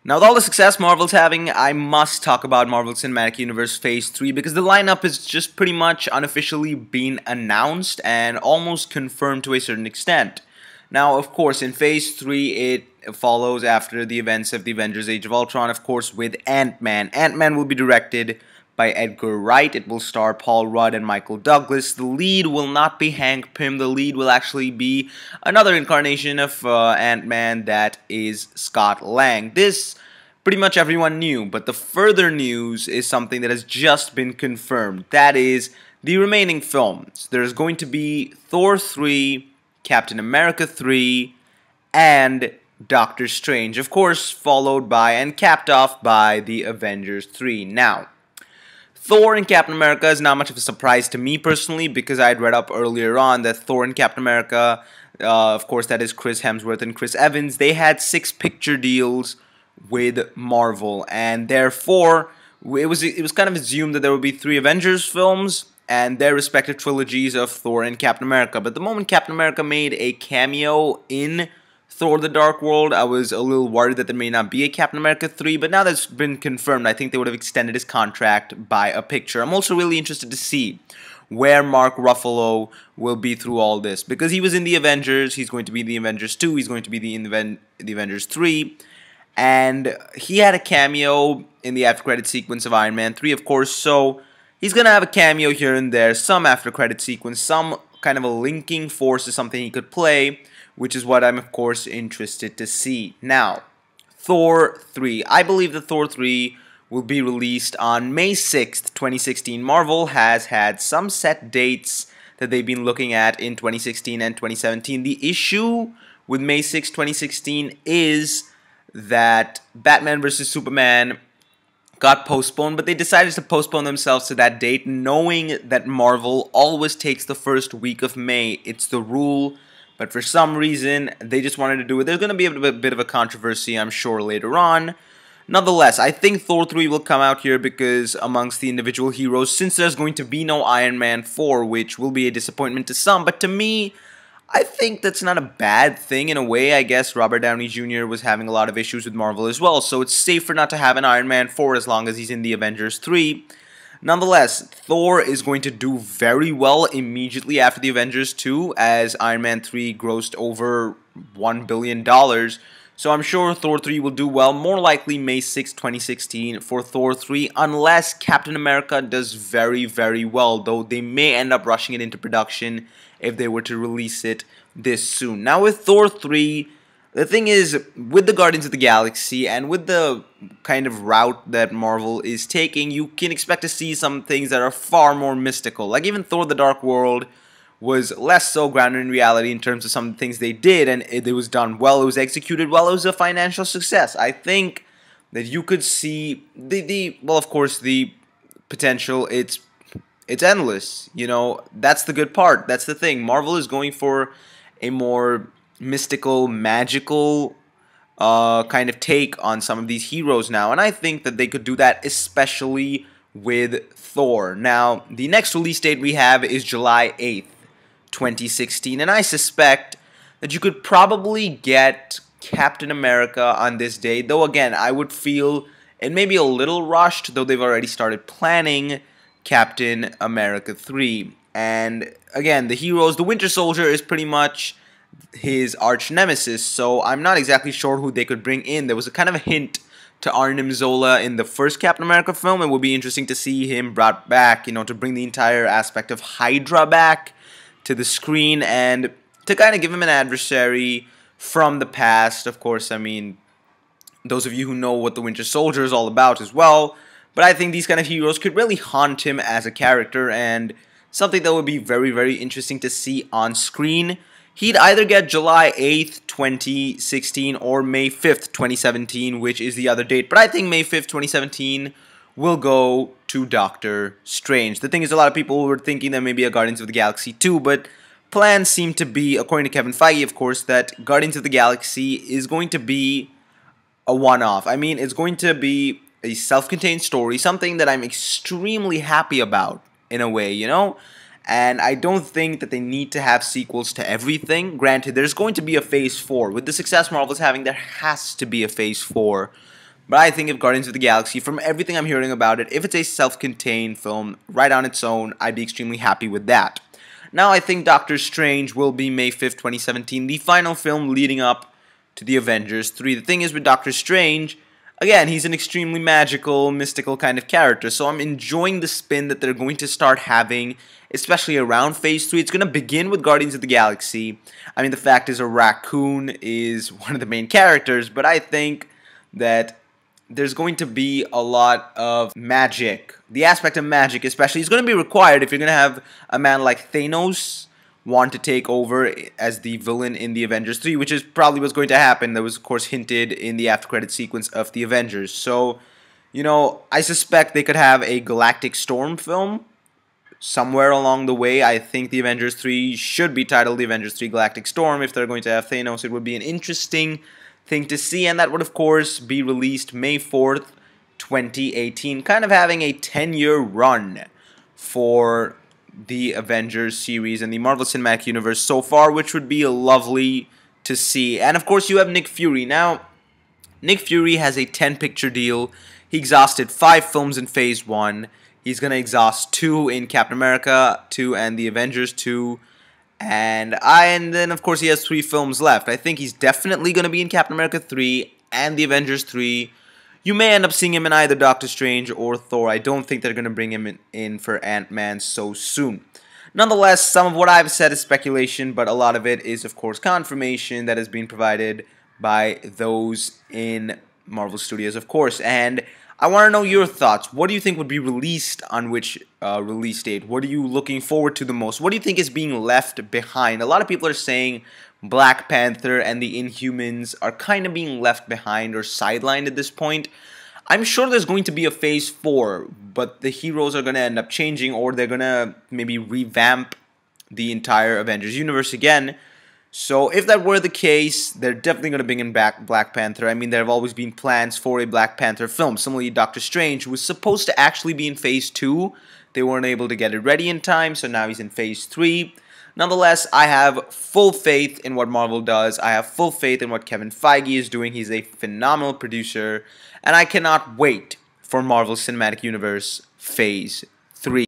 Now, with all the success Marvel's having, I must talk about Marvel Cinematic Universe Phase 3 because the lineup has just pretty much unofficially been announced and almost confirmed to a certain extent. Now, of course, in Phase 3, it follows after the events of the Avengers Age of Ultron, of course, with Ant-Man. Ant-Man will be directed by Edgar Wright. It will star Paul Rudd and Michael Douglas. The lead will not be Hank Pym. The lead will actually be another incarnation of Ant-Man, that is Scott Lang. This pretty much everyone knew, but the further news is something that has just been confirmed. That is the remaining films. There's going to be Thor 3, Captain America 3, and Doctor Strange, of course, followed by and capped off by the Avengers 3. Now, Thor and Captain America is not much of a surprise to me personally because I had read up earlier on that Thor and Captain America, of course that is Chris Hemsworth and Chris Evans, they had 6 picture deals with Marvel, and therefore it was kind of assumed that there would be 3 Avengers films and their respective trilogies of Thor and Captain America. But the moment Captain America made a cameo in Thor the Dark World, I was a little worried that there may not be a Captain America 3, but now that's been confirmed, I think they would have extended his contract by a picture. I'm also really interested to see where Mark Ruffalo will be through all this, because he was in the Avengers, he's going to be in the Avengers 2, he's going to be in the Avengers 3, and he had a cameo in the after credit sequence of Iron Man 3, of course, so he's going to have a cameo here and there, some after credit sequence, some kind of a linking force to something he could play, which is what I'm, of course, interested to see. Now, Thor 3. I believe that Thor 3 will be released on May 6th, 2016. Marvel has had some set dates that they've been looking at in 2016 and 2017. The issue with May 6, 2016 is that Batman vs. Superman got postponed, but they decided to postpone themselves to that date, knowing that Marvel always takes the first week of May. It's the rule. But for some reason, they just wanted to do it. There's going to be a bit of a controversy, I'm sure, later on. Nonetheless, I think Thor 3 will come out here because amongst the individual heroes, since there's going to be no Iron Man 4, which will be a disappointment to some, but to me, I think that's not a bad thing in a way. I guess Robert Downey Jr. was having a lot of issues with Marvel as well, so it's safer not to have an Iron Man 4 as long as he's in the Avengers 3. Nonetheless, Thor is going to do very well immediately after the Avengers 2, as Iron Man 3 grossed over $1 billion. So I'm sure Thor 3 will do well, more likely May 6, 2016 for Thor 3, unless Captain America does very, very well, though they may end up rushing it into production if they were to release it this soon. Now with Thor 3, the thing is, with the Guardians of the Galaxy and with the kind of route that Marvel is taking, you can expect to see some things that are far more mystical. Like even Thor the Dark World was less so grounded in reality in terms of some of the things they did, and it was done well, it was executed well, it was a financial success. I think that you could see well, of course, the potential, it's endless, you know, that's the good part, that's the thing. Marvel is going for a more mystical, magical kind of take on some of these heroes now, and I think that they could do that especially with Thor. Now, the next release date we have is July 8th, 2016, and I suspect that you could probably get Captain America on this day, though again, I would feel it may be a little rushed, though they've already started planning Captain America 3. And again, the heroes, the Winter Soldier is pretty much his arch nemesis, so I'm not exactly sure who they could bring in. There was a kind of a hint to Arnim Zola in the first Captain America film. It would be interesting to see him brought back, you know, to bring the entire aspect of Hydra back to the screen and to kind of give him an adversary from the past. Of course, I mean, those of you who know what the Winter Soldier is all about as well, but I think these kind of heroes could really haunt him as a character, and something that would be very, very interesting to see on screen. He'd either get July 8th, 2016 or May 5th, 2017, which is the other date. But I think May 5th, 2017 will go to Doctor Strange. The thing is, a lot of people were thinking that maybe a Guardians of the Galaxy 2, but plans seem to be, according to Kevin Feige, of course, that Guardians of the Galaxy is going to be a one-off. I mean, it's going to be a self-contained story, something that I'm extremely happy about, in a way, you know? And I don't think that they need to have sequels to everything. Granted, there's going to be a Phase 4. With the success Marvel's having, there has to be a Phase 4. But I think if Guardians of the Galaxy, from everything I'm hearing about it, if it's a self-contained film right on its own, I'd be extremely happy with that. Now I think Doctor Strange will be May 5th, 2017, the final film leading up to the Avengers 3. The thing is with Doctor Strange, again, he's an extremely magical, mystical kind of character, so I'm enjoying the spin that they're going to start having, especially around Phase 3. It's going to begin with Guardians of the Galaxy. I mean, the fact is a raccoon is one of the main characters, but I think that there's going to be a lot of magic. The aspect of magic especially is going to be required if you're going to have a man like Thanos want to take over as the villain in the Avengers 3, which is probably what's going to happen. That was, of course, hinted in the after credit sequence of the Avengers. So, you know, I suspect they could have a Galactic Storm film somewhere along the way. I think the Avengers 3 should be titled the Avengers 3 Galactic Storm. If they're going to have Thanos, it would be an interesting thing to see, and that would, of course, be released May 4th, 2018, kind of having a 10-year run for the Avengers series and the Marvel Cinematic Universe so far, which would be lovely to see. And of course, you have Nick Fury. Now, Nick Fury has a 10-picture deal. He exhausted 5 films in Phase 1. He's going to exhaust 2 in Captain America 2 and the Avengers 2. And then, of course, he has 3 films left. I think he's definitely going to be in Captain America 3 and the Avengers 3. You may end up seeing him in either Doctor Strange or Thor. I don't think they're going to bring him in for Ant-Man so soon. Nonetheless, some of what I've said is speculation, but a lot of it is, of course, confirmation that has been provided by those in Marvel Studios, of course. And I want to know your thoughts. What do you think would be released on which release date? What are you looking forward to the most? What do you think is being left behind? A lot of people are saying Black Panther and the Inhumans are kind of being left behind or sidelined at this point. I'm sure there's going to be a Phase 4, but the heroes are going to end up changing, or they're going to maybe revamp the entire Avengers universe again. So if that were the case, they're definitely going to bring in back Black Panther. I mean, there have always been plans for a Black Panther film. Similarly, Doctor Strange was supposed to actually be in Phase 2. They weren't able to get it ready in time, so now he's in Phase 3. Nonetheless, I have full faith in what Marvel does. I have full faith in what Kevin Feige is doing. He's a phenomenal producer, and I cannot wait for Marvel Cinematic Universe Phase